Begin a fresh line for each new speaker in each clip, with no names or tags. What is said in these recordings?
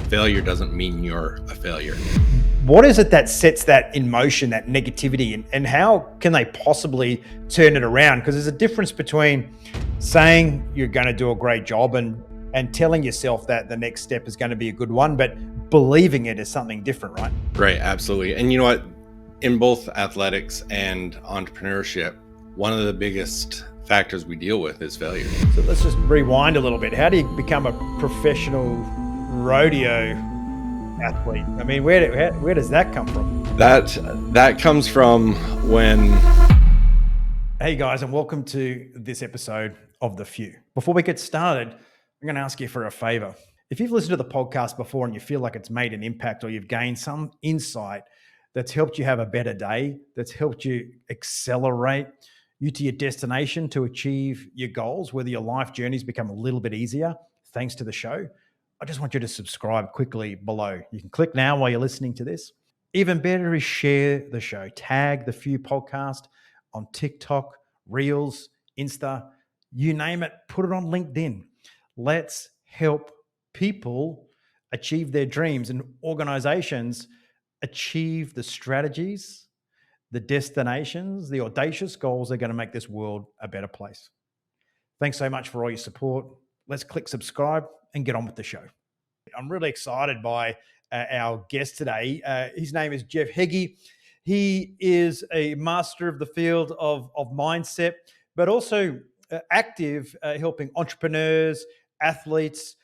failure doesn't mean you're a failure.
What is it that sets that in motion, that negativity, and how can they possibly turn it around? Because there's a difference between saying you're going to do a great job and telling yourself that the next step is going to be a good one, but believing it is something different, right?
Right, absolutely. And you know what? In both athletics and entrepreneurship, one of the biggest factors we deal with is failure.
So let's just rewind a little bit. How do you become a professional rodeo athlete? I mean, where does that come from?
That comes from when...
Hey guys, and welcome to this episode of The Few. Before we get started, I'm going to ask you for a favor. If you've listened to the podcast before and you feel like it's made an impact or you've gained some insight that's helped you have a better day, that's helped you accelerate you to your destination to achieve your goals, whether your life journey's become a little bit easier thanks to the show, I just want you to subscribe quickly below. You can click now while you're listening to this. Even better is share the show. Tag The Few podcast on TikTok, Reels, Insta, you name it. Put it on LinkedIn. Let's help people achieve their dreams and organizations achieve the strategies, the destinations, the audacious goals that are going to make this world a better place. Thanks so much for all your support. Let's click subscribe and get on with the show. I'm really excited by our guest today. His name is Jeff Heggie. He is a master of the field of mindset, but also active helping entrepreneurs, athletes,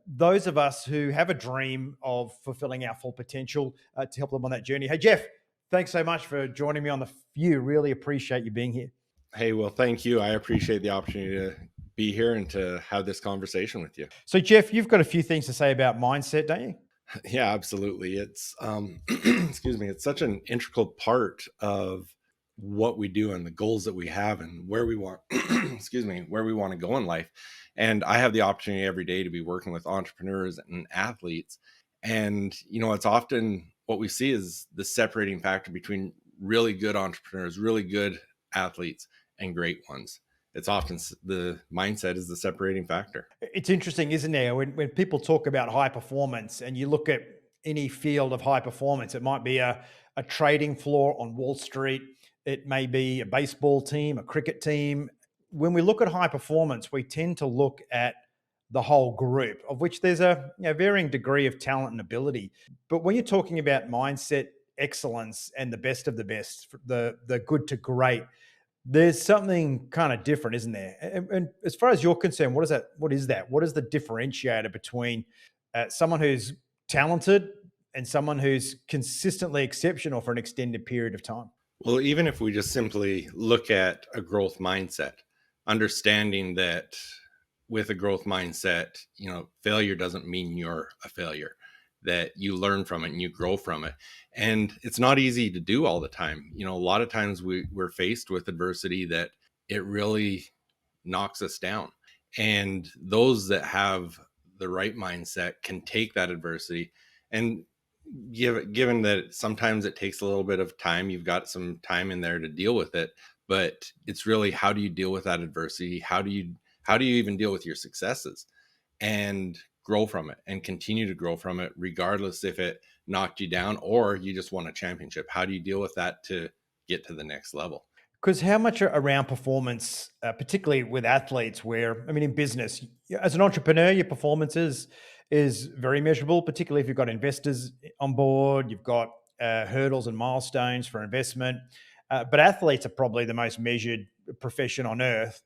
those of us who have a dream of fulfilling our full potential to help them on that journey. Hey, Jeff, thanks so much for joining me on The Few. Really appreciate you being here.
Hey, well, thank you. I appreciate the opportunity to be here and to have this conversation with you.
So, Jeff, you've got a few things to say about mindset, don't you?
Yeah, absolutely. It's excuse me, it's such an integral part of what we do and the goals that we have and where we want where we want to go in life. And I have the opportunity every day to be working with entrepreneurs and athletes. And you know, it's often what we see is the separating factor between really good entrepreneurs, really good athletes, and great ones. It's often the mindset is the separating factor.
It's interesting, isn't it? When people talk about high performance and you look at any field of high performance, it might be a trading floor on Wall Street. It may be a baseball team, a cricket team. When we look at high performance, we tend to look at the whole group, of which there's a varying degree of talent and ability. But when you're talking about mindset excellence and the best of the best, the good to great, there's something kind of different, isn't there? And as far as you're concerned, what is that? What is that? What is the differentiator between someone who's talented and someone who's consistently exceptional for an extended period of time?
Well, even if we just simply look at a growth mindset, understanding that with a growth mindset, you know, failure doesn't mean you're a failure, that you learn from it and you grow from it. And it's not easy to do all the time. You know, a lot of times we're faced with adversity that it really knocks us down. And those that have the right mindset can take that adversity and given that sometimes it takes a little bit of time, you've got some time in there to deal with it, but it's really, how do you deal with that adversity? How do you even deal with your successes and grow from it and continue to grow from it, regardless if it knocked you down or you just won a championship? How do you deal with that to get to the next level?
Because how much around performance, particularly with athletes, where, I mean, in business, as an entrepreneur, your performance is very measurable, particularly if you've got investors on board, you've got hurdles and milestones for investment. But athletes are probably the most measured profession on earth.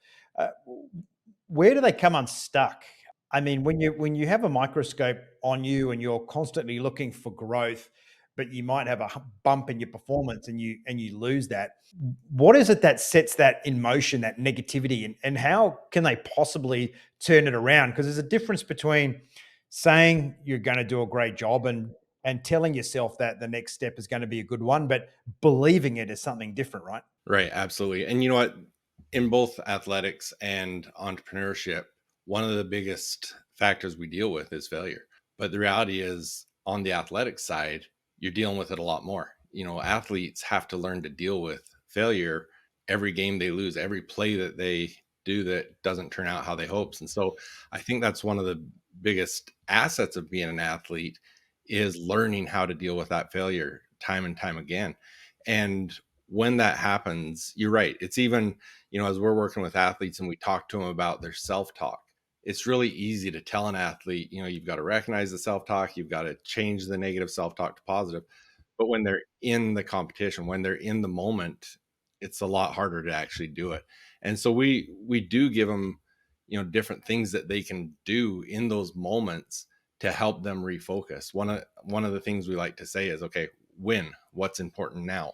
Where do they come unstuck? I mean, when you have a microscope on you and you're constantly looking for growth, but you might have a bump in your performance and you lose that. What is it that sets that in motion, that negativity, and how can they possibly turn it around? Because there's a difference between saying you're going to do a great job and telling yourself that the next step is going to be a good one, but believing it is something different, right?
Right, absolutely. And you know what? In both athletics and entrepreneurship, one of the biggest factors we deal with is failure. But the reality is, on the athletic side, you're dealing with it a lot more. You know, athletes have to learn to deal with failure every game they lose, every play that they do that doesn't turn out how they hopes. And so I think that's one of the biggest assets of being an athlete is learning how to deal with that failure time and time again. And when that happens, you're right. It's even, as we're working with athletes and we talk to them about their self-talk, it's really easy to tell an athlete, you've got to recognize the self-talk, you've got to change the negative self-talk to positive. But when they're in the competition, when they're in the moment, it's a lot harder to actually do it. And so we do give them, different things that they can do in those moments to help them refocus. One of the things we like to say is, okay, win, what's important now?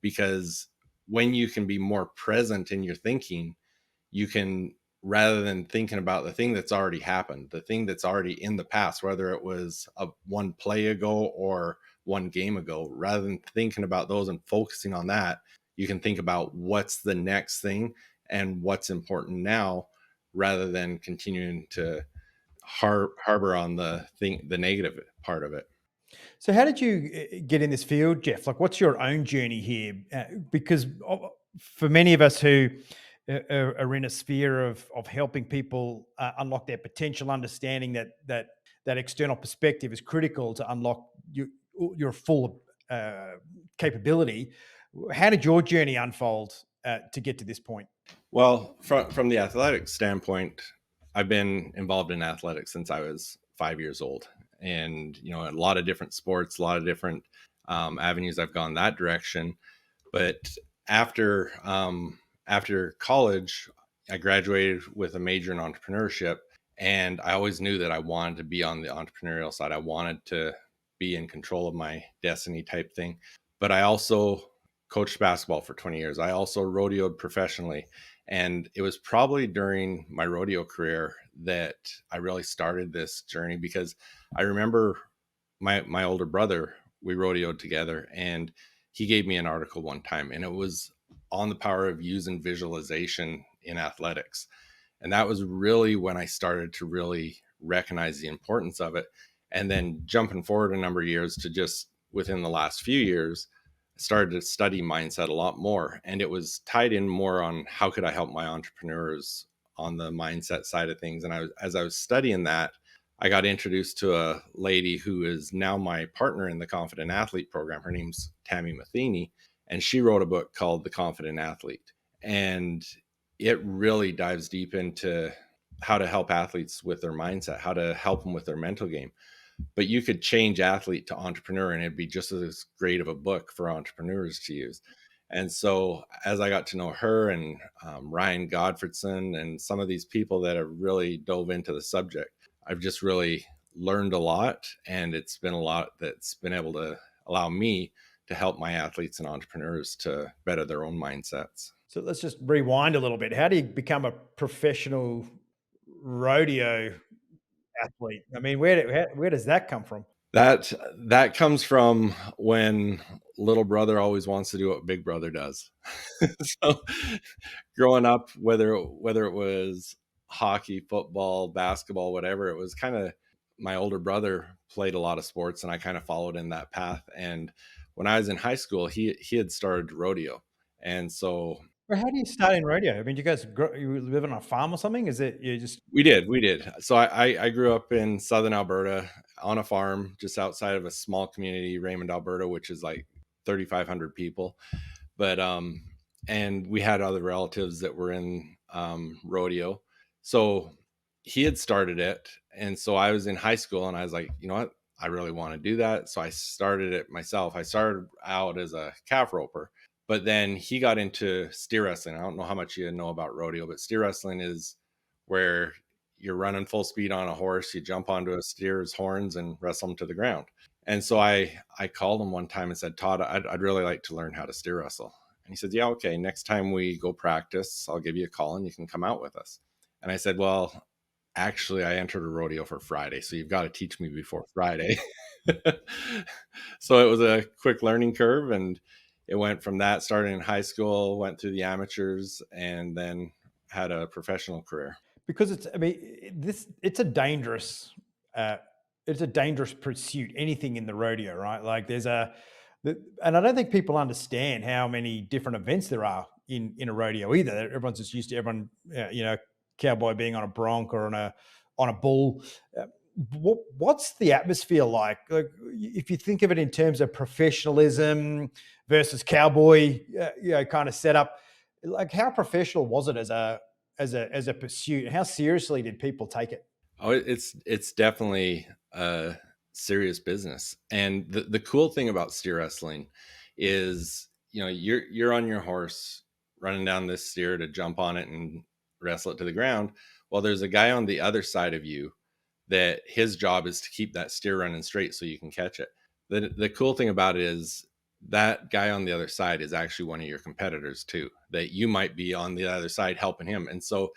Because when you can be more present in your thinking, you can, rather than thinking about the thing that's already happened, the thing that's already in the past, whether it was a one play ago or one game ago, rather than thinking about those and focusing on that, you can think about what's the next thing and what's important now, rather than continuing to harbor on the negative part of it.
So, how did you get in this field, Jeff? Like, what's your own journey here? Because for many of us who are in a sphere of helping people unlock their potential, understanding that external perspective is critical to unlock your full capability. How did your journey unfold to get to this point?
Well, from the athletic standpoint, I've been involved in athletics since I was 5 years old, and a lot of different sports, a lot of different avenues. I've gone that direction, but after after college, I graduated with a major in entrepreneurship, and I always knew that I wanted to be on the entrepreneurial side. I wanted to be in control of my destiny type thing. But I also coached basketball for 20 years. I also rodeoed professionally. And it was probably during my rodeo career that I really started this journey, because I remember my older brother, we rodeoed together, and he gave me an article one time, and it was on the power of using visualization in athletics. And that was really when I started to really recognize the importance of it. And then jumping forward a number of years to just within the last few years, I started to study mindset a lot more. And it was tied in more on how could I help my entrepreneurs on the mindset side of things. And as I was studying that, I got introduced to a lady who is now my partner in the Confident Athlete program. Her name's Tammy Matheny, and she wrote a book called The Confident Athlete. And it really dives deep into how to help athletes with their mindset, how to help them with their mental game. But you could change athlete to entrepreneur, and it'd be just as great of a book for entrepreneurs to use. And so as I got to know her and Ryan Godfredson and some of these people that have really dove into the subject, I've just really learned a lot. And it's been a lot that's been able to allow me to help my athletes and entrepreneurs to better their own mindsets.
So let's just rewind a little bit. How do you become a professional rodeo athlete? I mean, where does that come from?
That comes from when little brother always wants to do what big brother does. So growing up, whether it was hockey, football, basketball, whatever, it was kind of, my older brother played a lot of sports, and I kind of followed in that path. And when I was in high school, he had started rodeo, and so
Well, how do you start in rodeo? I mean, you live on a farm or something? Is it you just
we did. So I grew up in southern Alberta on a farm just outside of a small community, Raymond, Alberta, which is like 3,500 people. But and we had other relatives that were in rodeo. So he had started it, and so I was in high school, and I was like, you know what, I really want to do that. So I started it myself. I started out as a calf roper, but then he got into steer wrestling. I don't know how much you know about rodeo, but steer wrestling is where you're running full speed on a horse, you jump onto a steer's horns and wrestle them to the ground. And so I called him one time and said, Todd, I'd really like to learn how to steer wrestle. And he said, yeah, okay, next time we go practice, I'll give you a call and you can come out with us. And I said, well, actually, I entered a rodeo for Friday, so you've got to teach me before Friday. So it was a quick learning curve, and it went from that, starting in high school, went through the amateurs, and then had a professional career.
because it's I mean, this uh it's a dangerous pursuit, anything in the rodeo, right? Like and I don't think people understand how many different events there are in a rodeo either. Everyone's just used to everyone, cowboy being on a bronc or on a bull. Uh, what's the atmosphere like? Like, if you think of it in terms of professionalism versus cowboy, kind of setup, like how professional was it as a pursuit? How seriously did people take it?
Oh, it's definitely a serious business. And the cool thing about steer wrestling is, you're on your horse running down this steer to jump on it and wrestle it to the ground. Well, there's a guy on the other side of you that his job is to keep that steer running straight so you can catch it. The cool thing about it is that guy on the other side is actually one of your competitors too, that you might be on the other side helping him. And so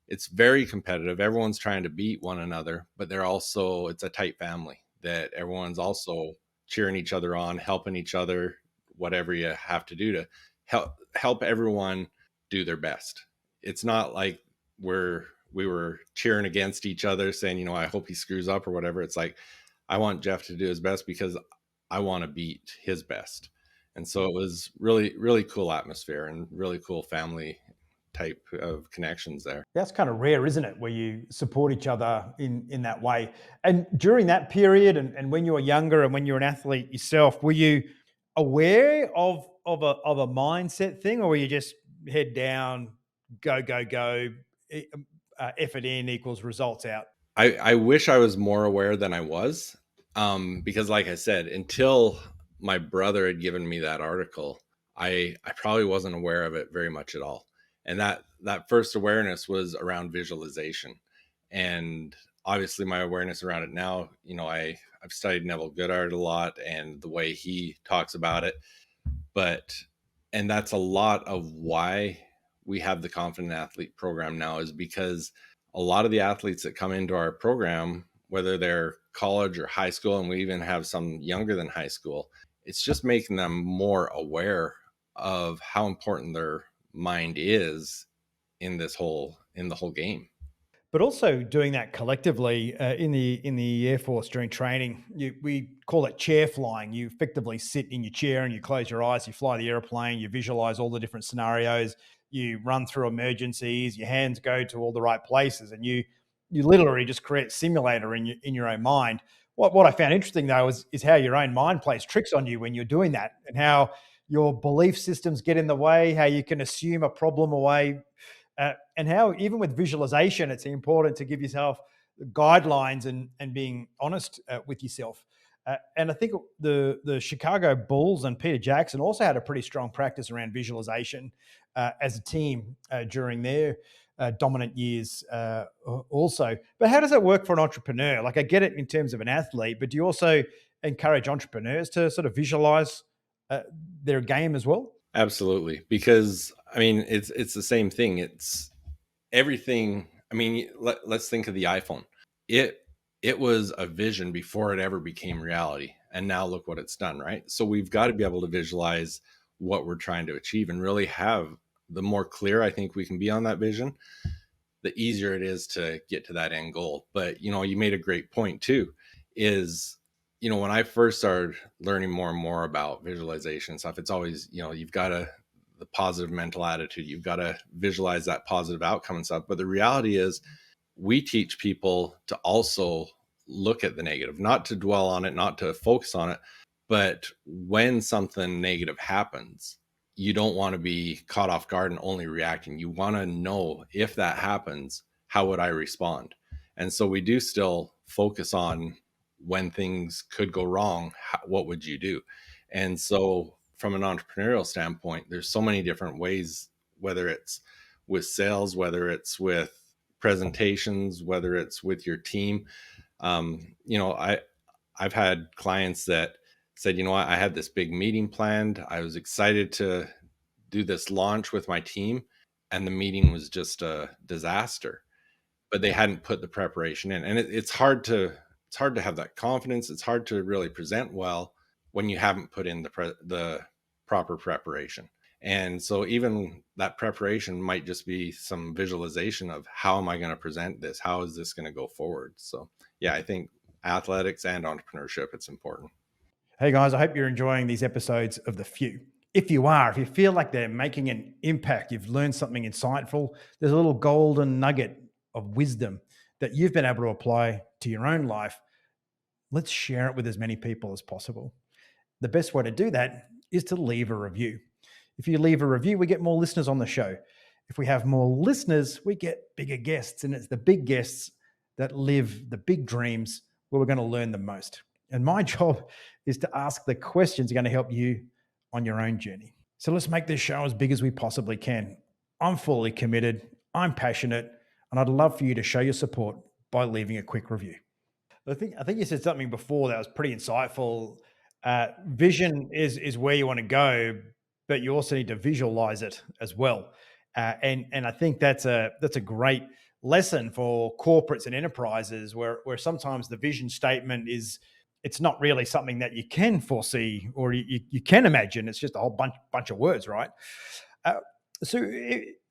it's very competitive. Everyone's trying to beat one another, but it's a tight family that everyone's also cheering each other on, helping each other, whatever you have to do to help everyone do their best. It's not like we were cheering against each other saying, I hope he screws up or whatever. It's like, I want Jeff to do his best because I want to beat his best. And so it was really, really cool atmosphere and really cool family type of connections there.
That's kind of rare, isn't it, where you support each other in that way. And during that period, and when you were younger, and when you were an athlete yourself, were you aware of a mindset thing, or were you just head down, go go go, effort in equals results out?
I wish I was more aware than I was, because, like I said, until my brother had given me that article, I probably wasn't aware of it very much at all. And that first awareness was around visualization, and obviously my awareness around it now. I've studied Neville Goddard a lot and the way he talks about it, but and that's a lot of why we have the Confident Athlete program now, is because a lot of the athletes that come into our program, whether they're college or high school, and we even have some younger than high school, it's just making them more aware of how important their mind is in the whole game.
But also doing that collectively in the Air Force during training, we call it chair flying. You effectively sit in your chair and you close your eyes. You fly the airplane. You visualize all the different scenarios. You run through emergencies. Your hands go to all the right places, and you literally just create simulator in your own mind. What I found interesting though is how your own mind plays tricks on you when you're doing that, and how your belief systems get in the way. How you can assume a problem away, and how even with visualization, it's important to give yourself guidelines and being honest with yourself. And I think the Chicago Bulls and Peter Jackson also had a pretty strong practice around visualization as a team during their dominant years also. But how does that work for an entrepreneur? Like, I get it in terms of an athlete, but do you also encourage entrepreneurs to sort of visualize uh, their game as well?
Absolutely, because I mean, it's the same thing. It's everything. I mean, let's think of the iPhone. It it was a vision before it ever became reality, and now look what it's done, right? So we've got to be able to visualize what we're trying to achieve and really have, the more clear I think we can be on that vision, the easier it is to get to that end goal. But you made a great point too, is when I first started learning more and more about visualization and stuff, it's always, you've got to, the positive mental attitude, you've got to visualize that positive outcome and stuff. But the reality is, we teach people to also look at the negative, not to dwell on it, not to focus on it. But when something negative happens, you don't want to be caught off guard and only reacting. You want to know, if that happens, how would I respond? And so we do still focus on, when things could go wrong, what would you do? And so from an entrepreneurial standpoint, there's so many different ways, whether it's with sales, whether it's with presentations, whether it's with your team. I've had clients that said, I had this big meeting planned. I was excited to do this launch with my team, and the meeting was just a disaster. But they hadn't put the preparation in, and it's hard to have that confidence. It's hard to really present well when you haven't put in the proper preparation. And so even that preparation might just be some visualization of, how am I going to present this? How is this going to go forward? So yeah, I think athletics and entrepreneurship, it's important.
Hey guys, I hope you're enjoying these episodes of The Few. If you are, if you feel like they're making an impact, you've learned something insightful, there's a little golden nugget of wisdom that you've been able to apply to your own life, let's share it with as many people as possible. The best way to do that is to leave a review. If you leave a review, we get more listeners on the show. If we have more listeners, we get bigger guests, and it's the big guests that live the big dreams where we're going to learn the most. And my job is to ask the questions that are going to help you on your own journey. So let's make this show as big as we possibly can. I'm fully committed, I'm passionate, and I'd love for you to show your support by leaving a quick review. I think you said something before that was pretty insightful. Vision is where you want to go, but you also need to visualize it as well. And I think that's a great lesson for corporates and enterprises, where sometimes the vision statement is, it's not really something that you can foresee or you can imagine. It's just a whole bunch of words, right? Uh,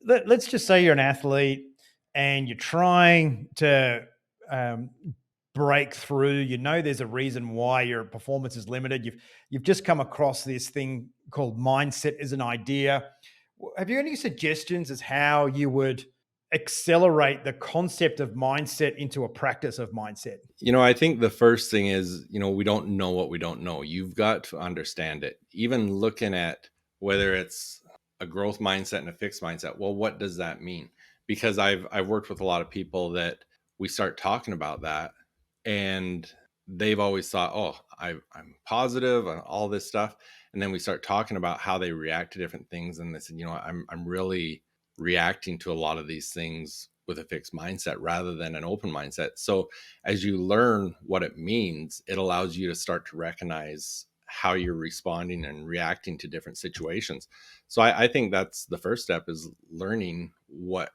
let's just say you're an athlete and you're trying to um, break through. You know, there's a reason why your performance is limited. You've just come across this thing called mindset as an idea. Have you any suggestions as how you would accelerate the concept of mindset into a practice of mindset?
I think the first thing is, we don't know what we don't know. You've got to understand it. Even looking at whether it's a growth mindset and a fixed mindset. Well, what does that mean? Because I've worked with a lot of people that we start talking about that, and they've always thought, oh, I'm positive and all this stuff. And then we start talking about how they react to different things. And they said, I'm really reacting to a lot of these things with a fixed mindset rather than an open mindset. So as you learn what it means, it allows you to start to recognize how you're responding and reacting to different situations. So I think that's the first step, is learning what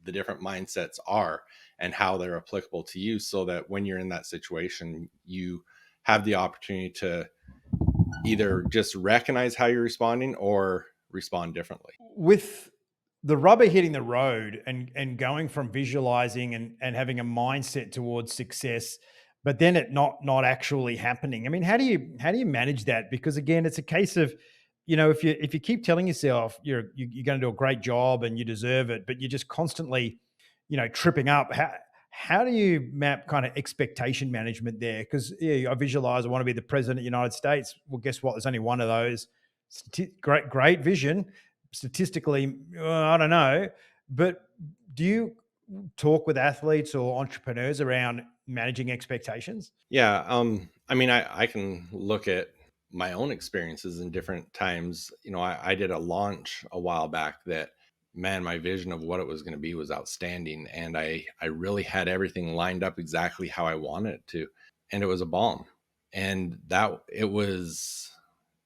the different mindsets are and how they're applicable to you, so that when you're in that situation, you have the opportunity to either just recognize how you're responding or respond differently.
With the rubber hitting the road and going from visualizing and having a mindset towards success, but then it not actually happening. I mean, how do you manage that? Because again, it's a case of, if you keep telling yourself you're going to do a great job and you deserve it, but you're just constantly, tripping up. How do you map kind of expectation management there? Because I visualize I want to be the president of the United States. Well, guess what? There's only one of those. Great vision. Statistically, I don't know. But do you talk with athletes or entrepreneurs around managing expectations?
Yeah. I can look at my own experiences in different times. I did a launch a while back that, man, my vision of what it was going to be was outstanding. And I really had everything lined up exactly how I wanted it to. And it was a bomb. And it was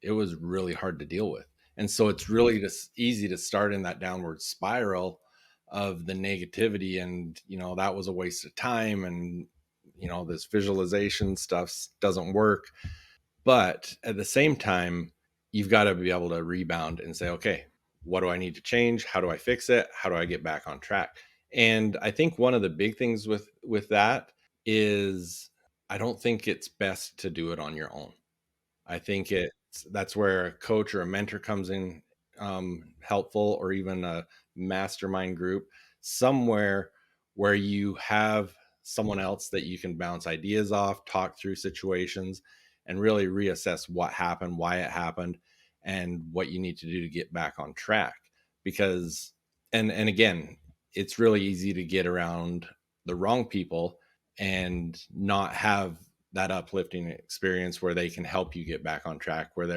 really hard to deal with. And so it's really just easy to start in that downward spiral of the negativity. And, that was a waste of time. And, this visualization stuff doesn't work. But at the same time, you've got to be able to rebound and say, okay, what do I need to change? How do I fix it? How do I get back on track? And I think one of the big things with that is, I don't think it's best to do it on your own. I think that's where a coach or a mentor comes in, helpful, or even a mastermind group somewhere where you have someone else that you can bounce ideas off, talk through situations, and really reassess what happened, why it happened, and what you need to do to get back on track. Because, and again, it's really easy to get around the wrong people and not have that uplifting experience where they can help you get back on track, where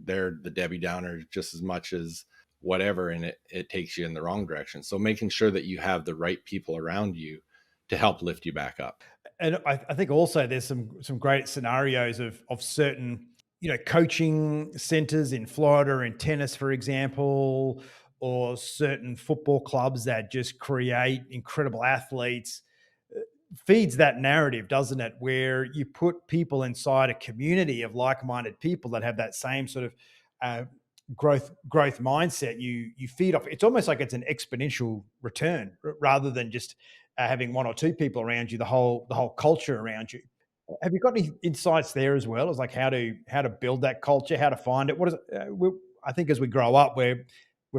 they're the Debbie Downer just as much as whatever, and it takes you in the wrong direction. So making sure that you have the right people around you to help lift you back up.
And I think also there's some great scenarios of certain, coaching centers in Florida in tennis, for example, or certain football clubs that just create incredible athletes. Feeds that narrative, doesn't it? Where you put people inside a community of like-minded people that have that same sort of uh, growth mindset. You feed off. It's almost like it's an exponential return rather than just having one or two people around you. The whole culture around you. Have you got any insights there as well, as like how to build that culture, how to find it? What is it? I think as we grow up, we're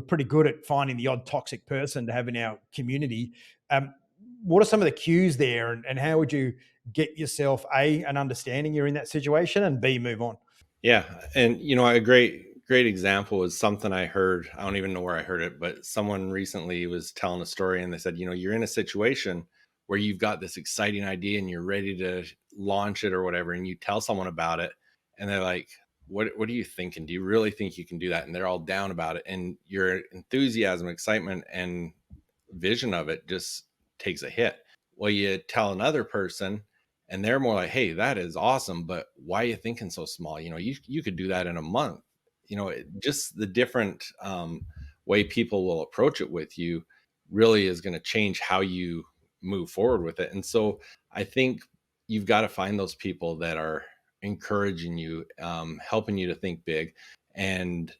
pretty good at finding the odd toxic person to have in our community. Um, what are some of the cues there, and how would you get yourself an understanding you're in that situation, and B, move on?
Yeah, and a great example is something I heard. I don't even know where I heard it, but someone recently was telling a story, and they said, you're in a situation where you've got this exciting idea and you're ready to launch it or whatever, and you tell someone about it, and they're like, "What are you thinking? Do you really think you can do that?" And they're all down about it, and your enthusiasm, excitement, and vision of it just takes a hit. Well, you tell another person and they're more like, "Hey, that is awesome, but why are you thinking so small? You could do that in a month." Just the different way people will approach it with you really is going to change how you move forward with it. And so I think you've got to find those people that are encouraging you, helping you to think big, and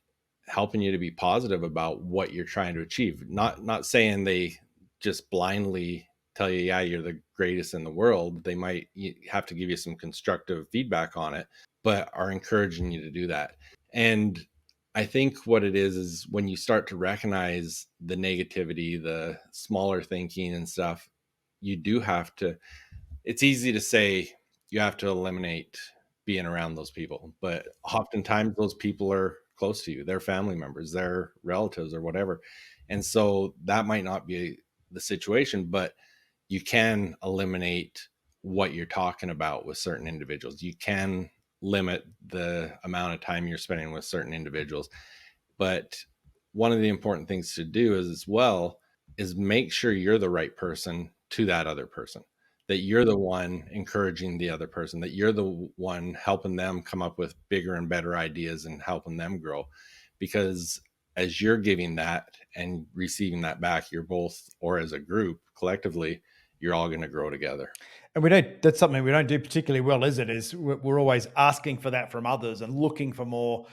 helping you to be positive about what you're trying to achieve. Not saying they just blindly tell you, yeah, you're the greatest in the world. They might have to give you some constructive feedback on it, but are encouraging you to do that. And I think what it is when you start to recognize the negativity, the smaller thinking and stuff, you do have to, it's easy to say you have to eliminate being around those people, but oftentimes those people are close to you, they're family members, they're relatives or whatever. And so that might not be the situation, but you can eliminate what you're talking about with certain individuals. You can limit the amount of time you're spending with certain individuals. But one of the important things to do is, as well, is make sure you're the right person to that other person, that you're the one encouraging the other person, that you're the one helping them come up with bigger and better ideas and helping them grow. Because as you're giving that and receiving that back, you're both, or as a group collectively, you're all going to grow together.
And that's something we don't do particularly well, is it? Is we're always asking for that from others and looking for more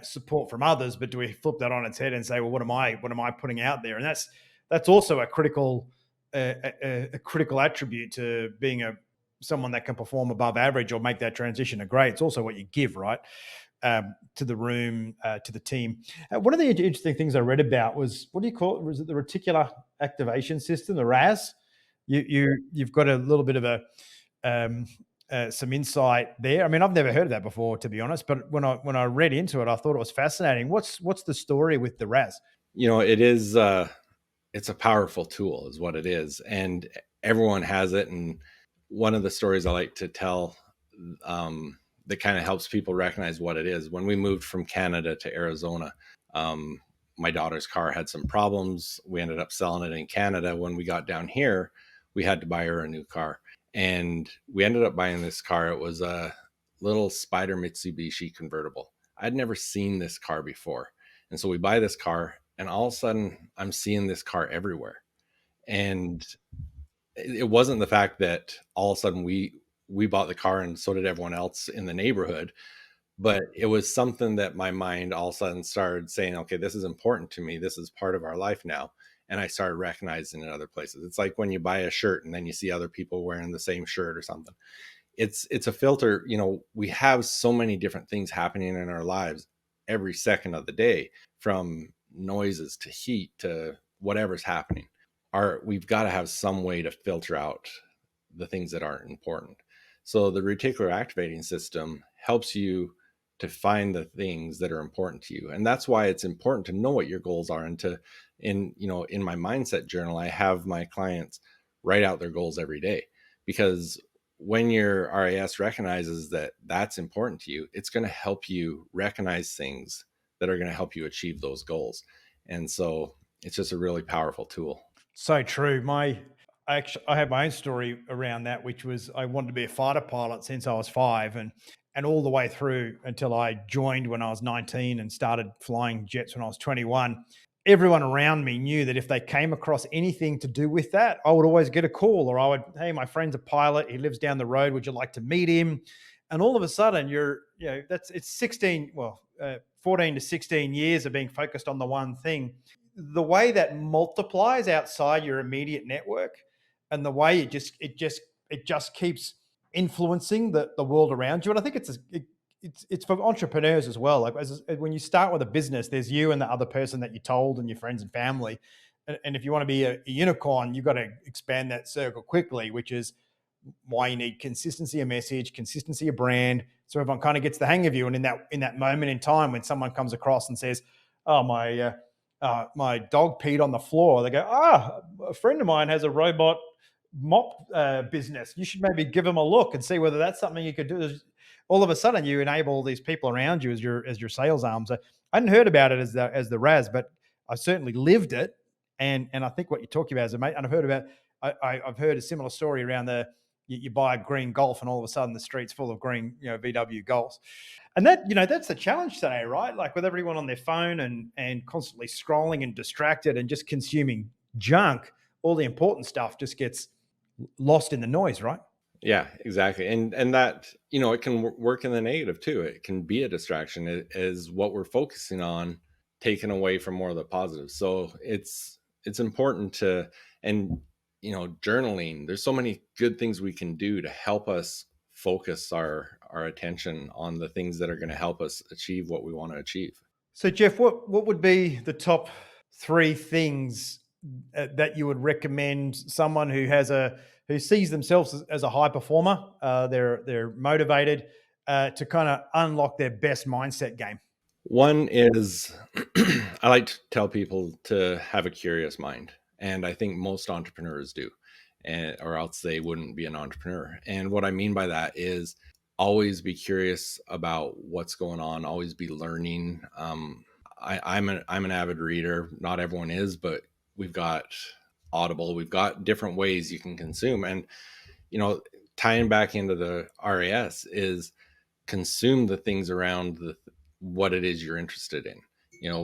support from others. But do we flip that on its head and say, well, what am I putting out there? And that's also a critical attribute to being someone that can perform above average or make that transition to great. It's also what you give, right? To the room, to the team. One of the interesting things I read about was, what do you call it? Was it the reticular activation system, the RAS? You've got a little bit of some insight there. I mean, I've never heard of that before, to be honest. But when I read into it, I thought it was fascinating. What's the story with the RAS?
It is it's a powerful tool, is what it is, and everyone has it. And one of the stories I like to tell, that kind of helps people recognize what it is. When we moved from Canada to Arizona, my daughter's car had some problems. We ended up selling it in Canada. When we got down here, we had to buy her a new car. And we ended up buying this car. It was a little Spider Mitsubishi convertible. I'd never seen this car before. And so we buy this car, and all of a sudden I'm seeing this car everywhere. And it wasn't the fact that all of a sudden we bought the car and so did everyone else in the neighborhood, but it was something that my mind all of a sudden started saying, okay, this is important to me, this is part of our life now. And I started recognizing in other places. It's like when you buy a shirt and then you see other people wearing the same shirt or something. It's a filter. We have so many different things happening in our lives every second of the day, from noises to heat to whatever's happening. We've got to have some way to filter out the things that aren't important. So the reticular activating system helps you to find the things that are important to you. And that's why it's important to know what your goals are. And in my mindset journal, I have my clients write out their goals every day, because when your RAS recognizes that that's important to you, it's going to help you recognize things that are going to help you achieve those goals. And so it's just a really powerful tool.
So true. I had my own story around that, which was I wanted to be a fighter pilot since I was 5, and all the way through until I joined when I was 19 and started flying jets when I was 21. Everyone around me knew that if they came across anything to do with that, I would always get a call, or I would, hey, my friend's a pilot. He lives down the road. Would you like to meet him? And all of a sudden, it's 14 to 16 years of being focused on the one thing. The way that multiplies outside your immediate network, and the way it just keeps influencing the world around you. And I think it's for entrepreneurs as well. Like when you start with a business, there's you and the other person that you told and your friends and family. and if you want to be a unicorn, you've got to expand that circle quickly, which is why you need consistency of message, consistency of brand, so everyone kind of gets the hang of you. And in that moment in time when someone comes across and says, "Oh, my dog peed on the floor," they go, a friend of mine has a robot mop business. You should maybe give them a look and see whether that's something you could do. All of a sudden, you enable these people around you as your sales arms. I hadn't heard about it as the RAS, but I certainly lived it. And I think what you're talking about is amazing. And I've heard about I've heard a similar story around you buy a green Golf and all of a sudden the street's full of green VW Golfs. And that's the challenge today, right? Like with everyone on their phone and constantly scrolling and distracted and just consuming junk, all the important stuff just gets lost in the noise, right?
Yeah, exactly. And that, it can work in the negative too. It can be a distraction. It is what we're focusing on taken away from more of the positive. So it's important to, and journaling, there's so many good things we can do to help us focus our attention on the things that are going to help us achieve what we want to achieve.
So, Jeff, what would be the top three things that you would recommend someone who sees themselves as a high performer? They're motivated to kind of unlock their best mindset game.
One is I like to tell people to have a curious mind. And I think most entrepreneurs do, or else they wouldn't be an entrepreneur. And what I mean by that is always be curious about what's going on, always be learning. I'm an avid reader. Not everyone is, but we've got Audible, we've got different ways you can consume. And, tying back into the RAS is consume the things around what it is you're interested in,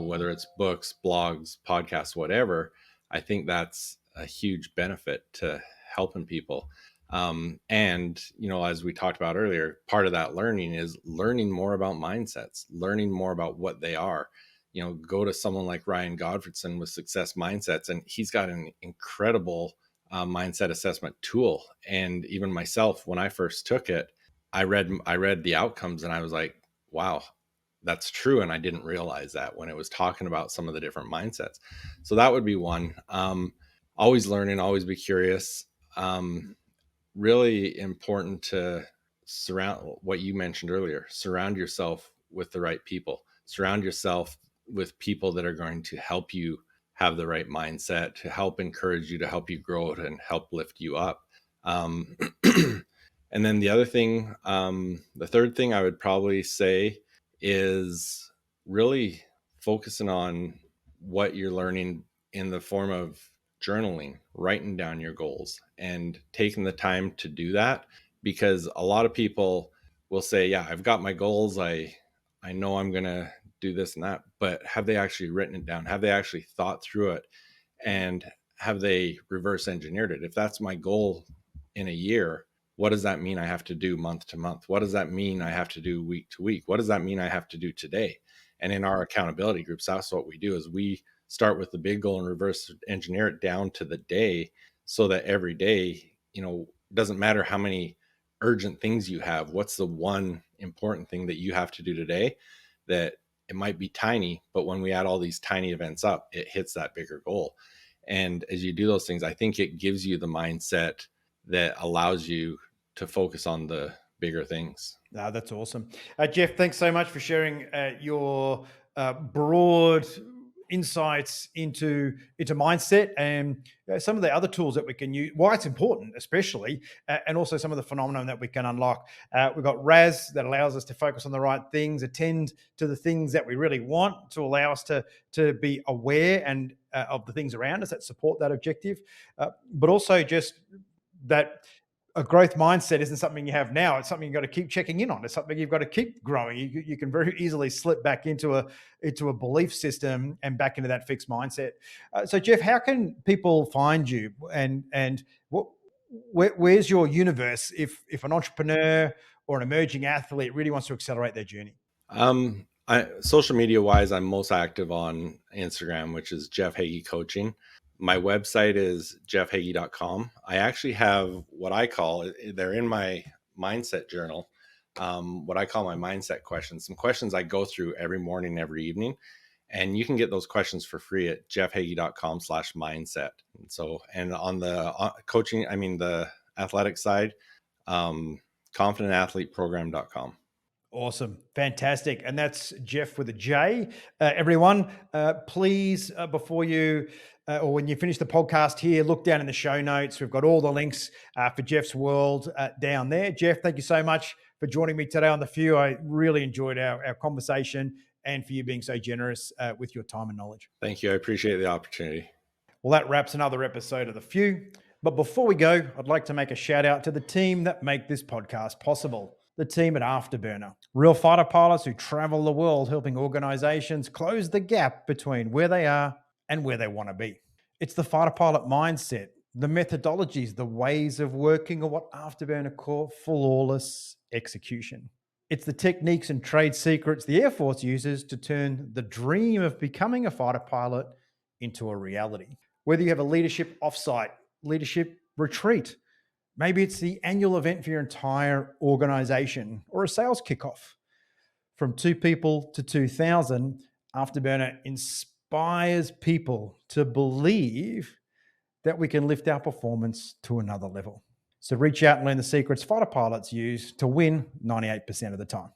whether it's books, blogs, podcasts, whatever. I think that's a huge benefit to helping people. And, as we talked about earlier, part of that learning is learning more about mindsets, learning more about what they are. Go to someone like Ryan Godfredson with Success Mindsets, and he's got an incredible mindset assessment tool. And even myself, when I first took it, I read the outcomes and I was like, wow, that's true. And I didn't realize that when it was talking about some of the different mindsets. So that would be one. Always learning, always be curious. Really important to surround what you mentioned earlier, surround yourself with the right people, surround yourself with people that are going to help you have the right mindset, to help encourage you, to help you grow and help lift you up. And then the third thing I would probably say is really focusing on what you're learning in the form of journaling, writing down your goals and taking the time to do that. Because a lot of people will say, yeah, I've got my goals. I know I'm going to do this and that, but have they actually written it down? Have they actually thought through it? And have they reverse engineered it? If that's my goal in a year, what does that mean I have to do month to month? What does that mean I have to do week to week? What does that mean I have to do today? And in our accountability groups, that's what we do, is we start with the big goal and reverse engineer it down to the day, so that every day, doesn't matter how many urgent things you have. What's the one important thing that you have to do today? That it might be tiny, but when we add all these tiny events up, it hits that bigger goal. And as you do those things, I think it gives you the mindset that allows you to focus on the bigger things.
That's awesome. Jeff, thanks so much for sharing your broad insights into mindset and some of the other tools that we can use, why it's important, especially, and also some of the phenomenon that we can unlock. We've got RAS that allows us to focus on the right things, attend to the things that we really want, to allow us to be aware and of the things around us that support that objective, but also just that a growth mindset isn't something you have now. It's something you've got to keep checking in on. It's something you've got to keep growing. You can very easily slip back into a belief system and back into that fixed mindset. So, Jeff, how can people find you, and where's your universe if an entrepreneur or an emerging athlete really wants to accelerate their journey?
Social media wise, I'm most active on Instagram, which is Jeff Heggie Coaching. My website is jeffheggie.com. I actually have what I call, they're in my mindset journal, what I call my mindset questions, some questions I go through every morning, every evening. And you can get those questions for free at jeffheggie.com/mindset. And so, and on the coaching, I mean, the athletic side, confidentathleteprogram.com.
Awesome. Fantastic. And that's Jeff with a J. Everyone, please, before you or when you finish the podcast here, look down in the show notes. We've got all the links for Jeff's world down there. Jeff, thank you so much for joining me today on The Few. I really enjoyed our conversation and for you being so generous with your time and knowledge.
Thank you. I appreciate the opportunity.
Well, that wraps another episode of The Few. But before we go, I'd like to make a shout out to the team that make this podcast possible. The team at Afterburner, real fighter pilots who travel the world helping organizations close the gap between where they are and where they want to be. It's the fighter pilot mindset, the methodologies, the ways of working, or what Afterburner call flawless execution. It's the techniques and trade secrets the Air Force uses to turn the dream of becoming a fighter pilot into a reality. Whether you have a leadership offsite, leadership retreat, maybe it's the annual event for your entire organization or a sales kickoff. From 2 people to 2,000, Afterburner inspires people to believe that we can lift our performance to another level. So reach out and learn the secrets fighter pilots use to win 98% of the time.